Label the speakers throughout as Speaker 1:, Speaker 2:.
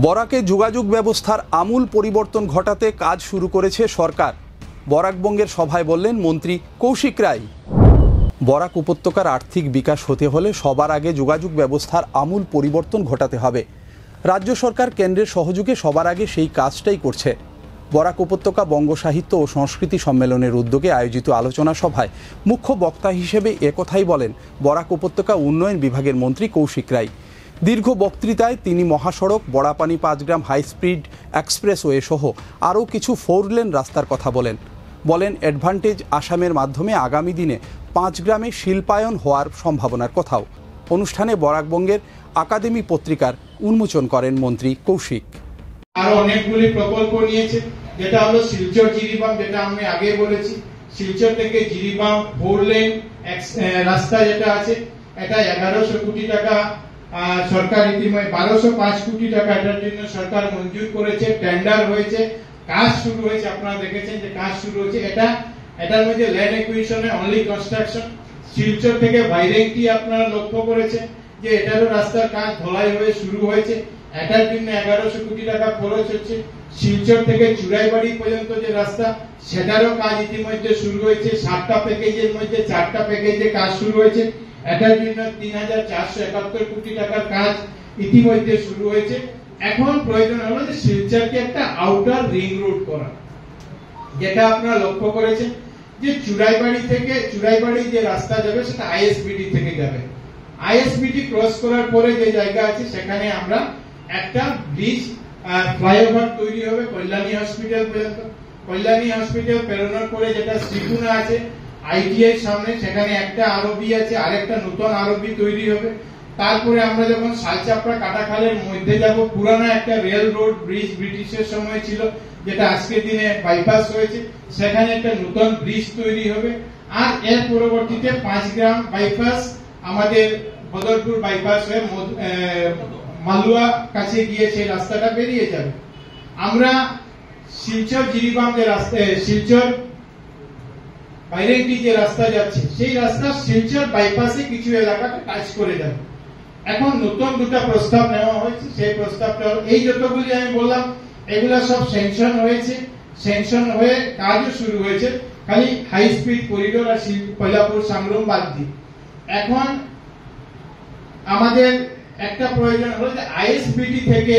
Speaker 1: বরাকে যোগাযোগ ব্যবস্থার আমূল পরিবর্তন ঘটাতে কাজ শুরু করেছে সরকার। বরাকবঙ্গের সভায় বললেন মন্ত্রী কৌশিক রায়। বরাক উপত্যকার আর্থিক বিকাশ হতে হলে সবার আগে যোগাযোগ ব্যবস্থার আমূল পরিবর্তন ঘটাতে হবে। রাজ্য সরকার কেন্দ্রের সহযোগে সবার আগে সেই কাজটাই করছে। বরাক উপত্যকা বঙ্গ সাহিত্য ও সংস্কৃতি সম্মেলনের উদ্যোগে আয়োজিত আলোচনা সভায় মুখ্য বক্তা হিসেবে একথাই বলেন বরাক উপত্যকা উন্নয়ন বিভাগের মন্ত্রী কৌশিক রায়। দীর্ঘ বক্তৃতায় তিনি মহাসড়ক, বড়াপানি 5 গ্রাম হাই স্পিড এক্সপ্রেসওয়ে সহ আরও কিছু 4 লেন রাস্তার কথা বলেন অ্যাডভান্টেজ আসামের মাধ্যমে আগামী দিনে 5 গ্রামে শিল্পায়ন হওয়ার সম্ভাবনার কথাও। অনুষ্ঠানে বরাকবঙ্গের আকাদেমি পত্রিকার উন্মোচন করেন মন্ত্রী কৌশিক।
Speaker 2: আরো অনেকগুলি প্রকল্প নিয়েছে, যেটা হলো শিলচর জিরিবাম, যেটা আমি আগে বলেছি। শিলচর থেকে জিরিবাম 4 লেন রাস্তা যেটা আছে, এটা 1100 কোটি টাকা সরকার ইতিমধ্যে 1205 কোটি টাকা এটার জন্য সরকার মঞ্জুর করেছে। টেন্ডার হয়েছে, কাজ শুরু হয়েছে। আপনারা দেখেছেন যে কাজ শুরু হয়েছে। এটার মধ্যে ল্যান্ড একুইজিশনে অনলি কনস্ট্রাকশন। শিলচর থেকে ভাইরেংটি আপনারা লক্ষ্য করেছে যে এটারও রাস্তার কাজ ধলাই হয়ে শুরু হয়েছে। এটার জন্য 1100 কোটি টাকা খরচ হচ্ছে। শিলচর থেকে চুরাইবাড়ি পর্যন্ত যে রাস্তা, সেটারও কাজ ইতিমধ্যে শুরু হয়েছে। 7টা প্যাকেজের মধ্যে 4টা প্যাকেজে কাজ শুরু হয়েছে। এটার জন্য 3471 কোটি টাকার কাজ ইতিমধ্যে শুরু হয়েছে। এখন প্রয়োজন হলো যে শিলচরকে একটা আউটার রিং রোড করা, যেটা আপনারা লক্ষ্য করেছেন যে চুরাইবাড়ি যে রাস্তা যাবে সেটা আইএসবিটি থেকে যাবে। আইএসবিটি ক্রস করার পরে যে জায়গা আছে সেখানে আমরা একটা ব্রিজ ফ্লাইওভার তৈরি হবে কল্যাণী হসপিটাল পর্যন্ত। কল্যাণী হসপিটাল পেরোনোর পরে যেটা শ্রীপুনা আছে আইটিআই সামনে, সেখানে একটা আরবি আছে, আরেকটা নতুন আরবি তৈরি হবে। তারপরে আমরা যখন শালচাপড়া কাটাখালের মধ্যে যাব, পুরানো একটা রেল রোড ব্রিজ ব্রিটিশের সময় ছিল, যেটা আজকের দিনে বাইপাস হয়েছে, সেখানে একটা নতুন ব্রিজ তৈরি হবে। আর এর পরবর্তীতে 5 গ্রাম বাইপাস, আমাদের বদরপুর বাইপাস হয়ে মালুয়া কাছে গিয়ে সেই রাস্তাটা বেরিয়ে যাবে। আমরা শিলচর জিরিবাম যে রাস্তা, শিলচর বাইরেংটি যে রাস্তা যাচ্ছে, সেই রাস্তা শিলচর বাইপাসে কিছু এলাকাতে টাচ করে যাবে। এখন নতুন দুটো প্রস্তাব নেওয়া হয়েছে। সেই প্রস্তাবটা এই যতগুলি আমি বললাম, এগুলা সব স্যাংশন হয়েছে, স্যাংশন হয়ে কাজও শুরু হয়েছে। খালি হাই স্পিড করিডোর আর কয়লাপুর সাংরুম বাদ দিয়ে এখন আমাদের একটা প্রয়োজন হলো যে আইএসবিটি থেকে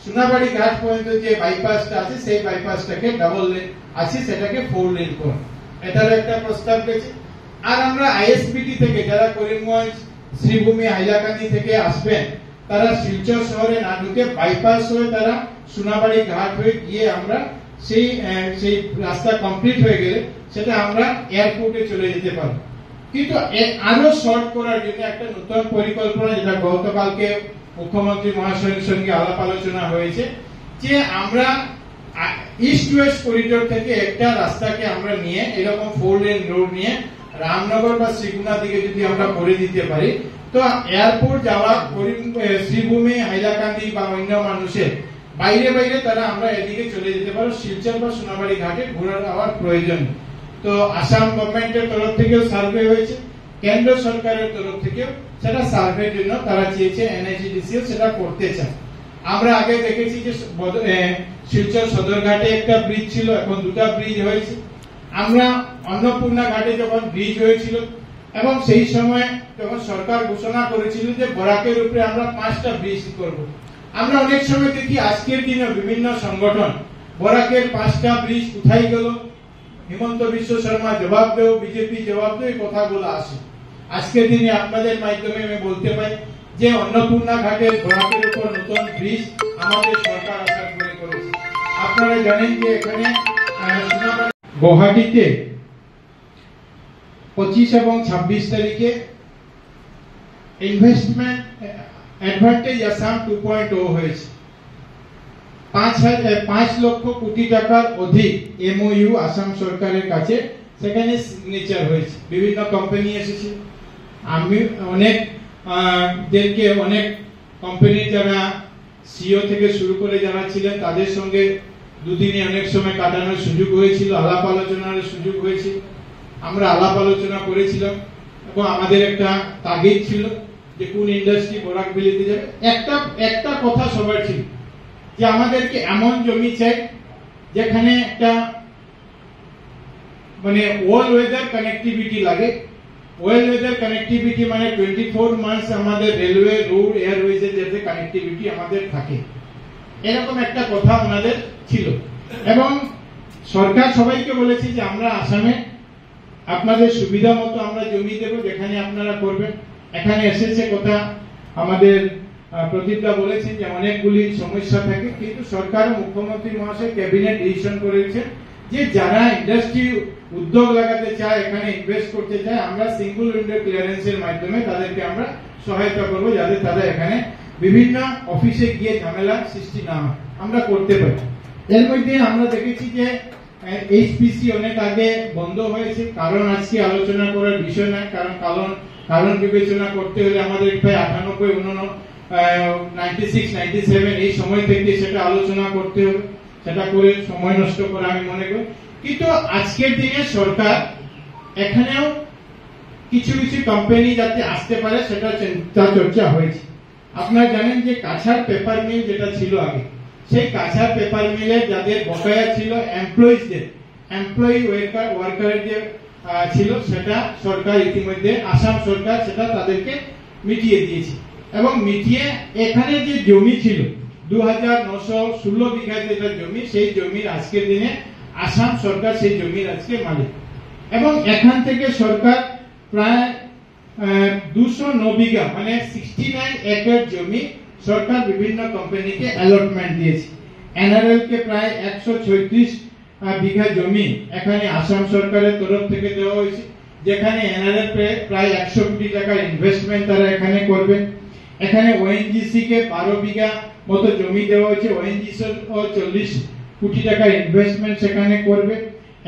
Speaker 2: সোনাবাড়ি ঘাট পর্যন্ত যে বাইপাসটা আছে, সেই বাইপাসটাকে ডাবল লেন আছে, সেটাকে 4 লেন করা। এটার একটা প্রস্তাব গেছে। আর আমরা আইএসবিটি থেকে যারা করিমগঞ্জ, শ্রীভূমি, হাইলাকান্দি থেকে আসবেন, তারা শিলচর শহরে না ঢুকে বাইপাস হয়ে তারা সোনাবাড়ি ঘাট হয়ে গিয়ে আমরা সেই রাস্তা কমপ্লিট হয়ে গেলে সেটা আমরা এয়ারপোর্টে চলে যেতে পারবো। কিন্তু আরো শর্ট করার জন্য একটা নতুন পরিকল্পনা, যেটা গতকালকে মুখ্যমন্ত্রী মহাশয়ের সঙ্গে আলাপ আলোচনা হয়েছে, যে আমরা ইস্ট ওয়েস্ট করিডোর থেকে একটা রাস্তাকে আমরা নিয়ে এরকম 4 লেন রোড নিয়ে রামনগর বা শ্রীগুনা দিকে যদি আমরা করে দিতে পারি, তো এয়ারপোর্ট যাওয়া শ্রীভূমি, হাইলাকান্দি বা অন্য মানুষের বাইরে তারা আমরা এদিকে চলে যেতে পারো। শিলচর বা সোনাবাড়ি ঘাটে ঘোরার হওয়ার প্রয়োজন। তো আসাম গভর্নমেন্টের তরফ থেকেও সার্ভে হয়েছে, কেন্দ্র সরকারের তরফ থেকেও সেটা সার্ভের জন্য তারা চেয়েছে, এনএইচডিসিও সেটা করতে চায়। আমরা আগে দেখেছি যে শিলচর সদরঘাটে একটা ব্রিজ ছিল, এখন 2টা ব্রিজ হয়েছে। আমরা অন্নপূর্ণা ঘাটে যখন ব্রিজ হয়েছিল, এবং সেই সময় যখন সরকার ঘোষণা করেছিল যে বরাকের উপরে আমরা 5টা ব্রিজ করব, আমরা অনেক সময় দেখি আজকের দিনে বিভিন্ন সংগঠন বরাকের 5টা ব্রিজ কোথায় গেল, হিমন্ত বিশ্ব শর্মা জবাব দেও, বিজেপি জবাব দেও, এই কথাগুলো আসে। আজকের দিনে আপনাদের মাধ্যমে আমি বলতে পাই যে অন্নপূর্ণা ঘাটের বরাকের উপর নতুন ব্রিজ আমাদের সরকার আশা করেছে। আপনারা জানেন যে এখানে গুয়াহাটিতে 25 এবং 26 তারিখে ইনভেস্টমেন্ট অ্যাডভান্টেজ আসাম 2.0 হয়েছে। 5 লক্ষ কোটি টাকার অধিক এমওইউ আসাম সরকারের কাছে সেখানে সিগনেচার হয়েছে। বিভিন্ন কোম্পানি এসেছে। আমি অনেক কোম্পানির যারা সিও থেকে শুরু করে যারা ছিলেন, তাদের সঙ্গে দুদিনে অনেক সময় কাটানোর সুযোগ হয়েছিল, আলাপ আলোচনার সুযোগ হয়েছে। আমরা আলাপ আলোচনা করেছিলাম এবং আমাদের একটা তাগিদ ছিল যে কোন ইন্ডাস্ট্রি বরাক ভ্যালিতে যাবে। একটা কথা সবার ছিল যে আমাদেরকে এমন জমি চাই যেখানে একটা মানে অল ওয়েদার কানেক্টিভিটি লাগে। অল ওয়েদার কানেক্টিভিটি মানে 24 মান্থস আমাদের রেলওয়ে, রোড, এয়ারওয়েজের যাতে কানেক্টিভিটি আমাদের থাকে, এরকম একটা কথা ওনাদের ছিল। এবং সরকার সবাইকে বলেছে যে আমরা আসামে আপনাদের সুবিধা মতো আমরা জমি দেব, যেখানে আপনারা করবেন। এখানে এসেছে কথা আমাদের প্রদীপদা বলেছেন যে অনেকগুলি সমস্যা থাকে, কিন্তু সরকার, মুখ্যমন্ত্রী মহাশয় ক্যাবিনেট ডিসিশন করেছে যে যারা ইন্ডাস্ট্রি উদ্যোগ লাগাতে চায়, এখানে ইনভেস্ট করতে চায়, আমরা সিঙ্গল উইন্ডো ক্লিয়ারেন্সের মাধ্যমে তাদেরকে আমরা সহায়তা করব, যাতে তারা এখানে বিভিন্ন অফিসে গিয়ে ঝামেলা সৃষ্টি না হয়, আমরা করতে পারি। এর মধ্যে আমরা দেখেছি যে এইচপিসি অনেক আগে বন্ধ হয়েছে, কারণ আজকে আলোচনা করার বিষয় নয়, কারণ বিবেচনা করতে হলে আমাদের প্রায় 98, 96, 97 এই সময় থেকে সেটা আলোচনা করতে হবে, সেটা করে সময় নষ্ট করা আমি মনে করি। কিন্তু আজকের দিনে সরকার এখানেও কিছু কিছু কোম্পানি যাতে আসতে পারে সেটা চিন্তা চর্চা হয়েছে। আপনারা জানেন যে কাছাড় পেপার মিল যেটা ছিল আগে, সেই কাছাড় পেপার মিলে যাদের বকেয়া ছিল এমপ্লয়ি ওয়ার্কারের যে ছিল, সেটা সরকার ইতিমধ্যে, আসাম সরকার সেটা তাদেরকে মিটিয়ে দিয়েছে। এবং মিটিয়ে এখানে যে জমি ছিল 2916 বিঘা যেটা জমি, সেই জমির আজকের দিনে আসাম সরকার সেই জমির আজকে মালিক। এবং এখান থেকে সরকার প্রায় 209 বিঘা মানে 69 একর জমি সরকার বিভিন্ন কোম্পানিকে অ্যালটমেন্ট দিয়েছে। এনআরএল কে প্রায় 136 বিঘা জমি এখানে আসাম সরকারের তরফ থেকে দেওয়া হয়েছে, যেখানে এনআরএল প্রায় 100 কোটি টাকার ইনভেস্টমেন্ট তারা এখানে করবে। এখানে ওএনজিসি কে 12 বিঘা মতো জমি দেওয়া হয়েছে, ওএনজিসি 40 কোটি টাকার ইনভেস্টমেন্ট সেখানে করবে।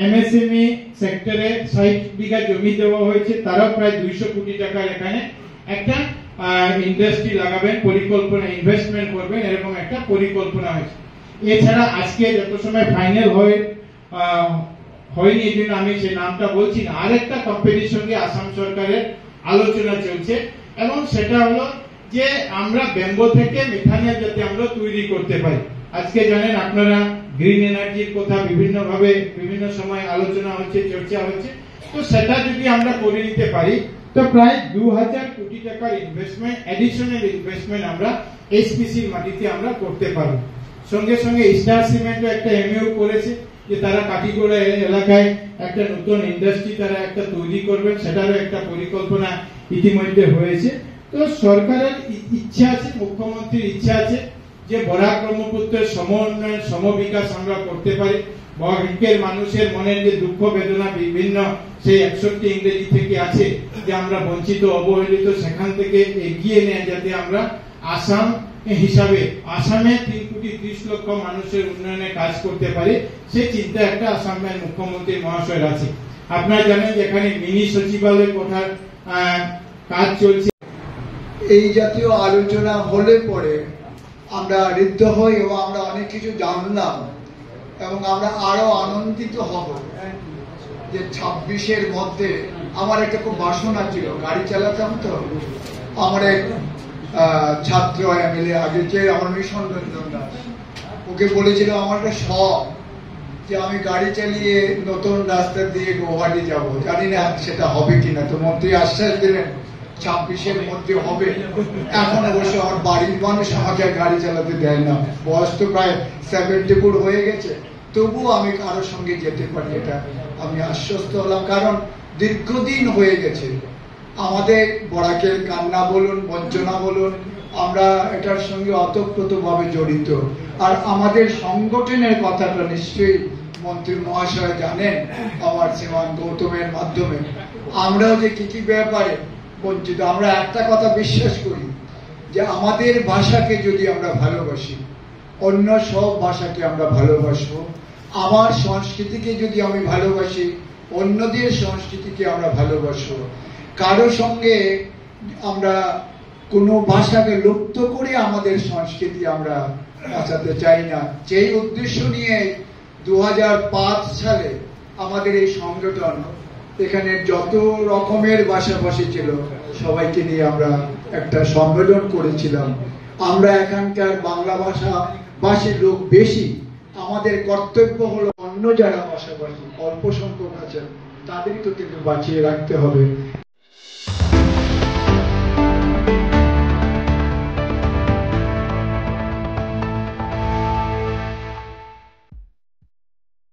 Speaker 2: এমএসএমই সেক্টরে 60 বিঘা জমি দেওয়া হয়েছে, তারাও প্রায় 200 কোটি টাকার এখানে একটা ইন্ডাস্ট্রি লাগাবেন, পরিকল্পনা, ইনভেস্টমেন্ট করবেন, এরকম একটা পরিকল্পনা হয়েছে। এছাড়া আজকে যত সময় ফাইনাল হয়নি, এই জন্য আমি সেই নামটা বলছি না, আরেকটা কোম্পানির সঙ্গে আসাম সরকারের আলোচনা চলছে, এবং সেটা হলো যে আমরা ব্যাম্বো থেকে মিথানল যাতে আমরা তৈরি করতে পারি। আজকে জানেন আপনারা গ্রিন এনার্জির কথা বিভিন্ন ভাবে বিভিন্ন সময় আলোচনা হচ্ছে, চর্চা হচ্ছে, তো সেটা যদি আমরা করে নিতে পারি তো প্রায় 2000 কোটি টাকার ইনভেস্টমেন্ট, অ্যাডিশনাল ইনভেস্টমেন্ট আমরা এইচপিসির মাটিতে আমরা করতে পারবো। সঙ্গে সঙ্গে স্টার সিমেন্টও একটা এমইউ করেছে যে তারা কাটিগড়া এলাকায় একটা নতুন ইন্ডাস্ট্রি তারা একটা তৈরি করবেন, সেটারও একটা পরিকল্পনা ইতিমধ্যে হয়েছে। তো সরকারের ইচ্ছা আছে, মুখ্যমন্ত্রীর ইচ্ছা আছে যে বরাক ব্রহ্মপুত্রের সম উন্নয়ন, সম বিকাশ আমরা করতে পারি। বরাকের মানুষের মনের যে দুঃখ বেদনা বিভিন্ন সেই 61 ইংরেজি থেকে আছে যে আমরা বঞ্চিত, অবহেলিত, সেখান থেকে এগিয়ে নিয়ে যাতে আমরা আসাম হিসাবে আসামে 3,30,00,000 মানুষের উন্নয়নে কাজ করতে পারি, সেই চিন্তা একটা আসামের মুখ্যমন্ত্রী মহাশয়ের আছে। আপনারা জানেন যে এখানে মিনি সচিবালয় কোঠার কাজ চলছে।
Speaker 3: এই জাতীয় আলোচনা হলে পরে আমরা ঋদ্ধ হই এবং আমরা অনেক কিছু জানলাম, এবং আমরা আরো আনন্দিত হব যে 26-এর মধ্যে আমার একটা খুব বাসনা ছিল, গাড়ি চালাতাম তো, আমার এক ছাত্র এমএলএ আগে যে আমার মিশন রঞ্জন দাস, ওকে বলেছিল আমার একটা শখ যে আমি গাড়ি চালিয়ে নতুন রাস্তা দিয়ে গুয়াহাটি যাব, জানি না সেটা হবে কিনা। তো মন্ত্রী আশ্বাস দিলেন 26-এর মধ্যে হবে। এখন অবশ্য আমার বাড়ির মানুষ আমাকে গাড়ি চালাতে দেয় না, বয়স তো প্রায় 74 হয়ে গেছে, তবুও আমি কারোর সঙ্গে যেতে পারি, এটা আমি আশ্বস্ত হলাম। কারণ দীর্ঘদিন হয়ে গেছে আমাদের বরাকের কান্না বলুন, বঞ্চনা বলুন, আমরা এটার সঙ্গে অতপ্রতভাবে জড়িত। আর আমাদের সংগঠনের কথাটা নিশ্চয়ই মন্ত্রী মহাশয় জানেন আমার শ্রীমান গৌতমের মাধ্যমে, আমরাও যে কি ব্যাপারে বঞ্চিত। আমরা একটা কথা বিশ্বাস করি যে আমাদের ভাষাকে যদি আমরা ভালোবাসি, অন্য সব ভাষাকে আমরা ভালোবাসবো। আমার সংস্কৃতিকে যদি আমি ভালোবাসি, অন্যদের সংস্কৃতিকে আমরা ভালোবাসবো। কারো সঙ্গে আমরা কোনো ভাষাকে লুপ্ত করে আমাদের সংস্কৃতি আমরা বাঁচাতে চাই না। সেই উদ্দেশ্য নিয়ে 2005 সালে আমাদের এই সংগঠন, এখানে যত রকমের ভাষাভাষী ছিল সবাইকে নিয়ে আমরা একটা সম্মেলন করেছিলাম। আমরা এখানকার বাংলা ভাষাভাষীর লোক বেশি, আমাদের কর্তব্য হলো অন্য যারা ভাষাভাষী অল্প সংখ্যক আছেন তাদেরকে কিন্তু বাঁচিয়ে রাখতে হবে।